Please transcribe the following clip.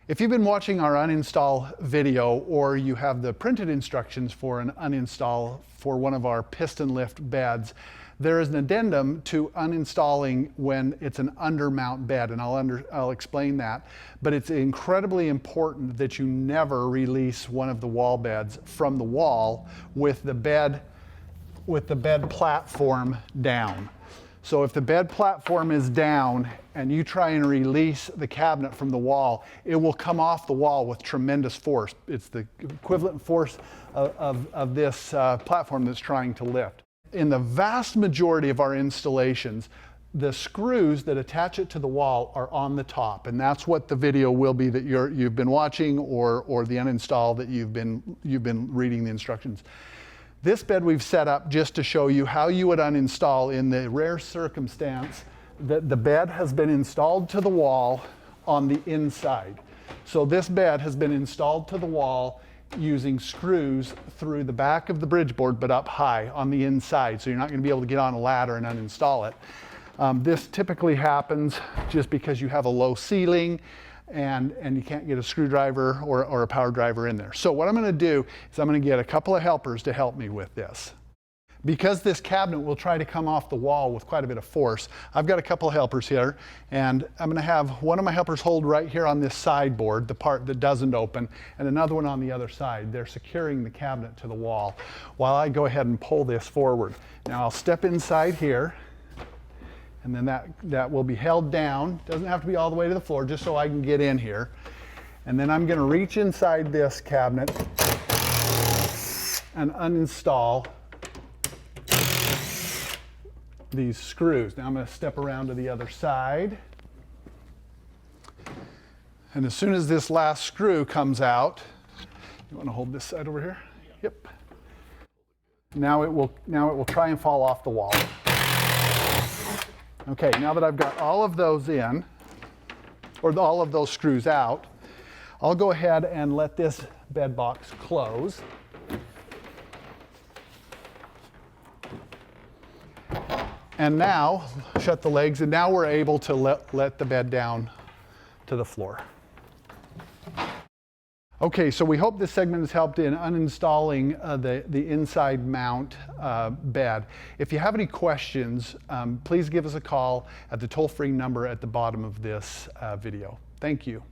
If you've been watching our uninstall video, or you have the printed instructions for an uninstall for one of our piston lift beds, there is an addendum to uninstalling when it's an undermount bed, and I'll explain that. But it's incredibly important that you never release one of the wall beds from the wall with the bed platform down. So if the bed platform is down and you try and release the cabinet from the wall, it will come off the wall with tremendous force. It's the equivalent force of this platform that's trying to lift. In the vast majority of our installations, the screws that attach it to the wall are on the top, and that's what the video will be that you've been watching, or the uninstall that you've been reading the instructions. This bed we've set up just to show you how you would uninstall in the rare circumstance that the bed has been installed to the wall on the inside. So this bed has been installed to the wall using screws through the back of the bridge board, but up high on the inside. So you're not going to be able to get on a ladder and uninstall it. This typically happens just because you have a low ceiling and you can't get a screwdriver or a power driver in there. So what I'm going to do is I'm going to get a couple of helpers to help me with this. Because this cabinet will try to come off the wall with quite a bit of force, I've got a couple of helpers here, and I'm going to have one of my helpers hold right here on this sideboard, the part that doesn't open, and another one on the other side. They're securing the cabinet to the wall while I go ahead and pull this forward. Now I'll step inside here, and then that will be held down. Doesn't have to be all the way to the floor, just so I can get in here. And then I'm going to reach inside this cabinet and uninstall these screws. Now I'm going to step around to the other side. And as soon as this last screw comes out, you want to hold this side over here? Yep. Now it will try and fall off the wall. Okay, now that I've got all of those in, or all of those screws out, I'll go ahead and let this bed box close. And now, shut the legs, and now we're able to let the bed down to the floor. Okay, so we hope this segment has helped in uninstalling the inside mount bed. If you have any questions, please give us a call at the toll-free number at the bottom of this video. Thank you.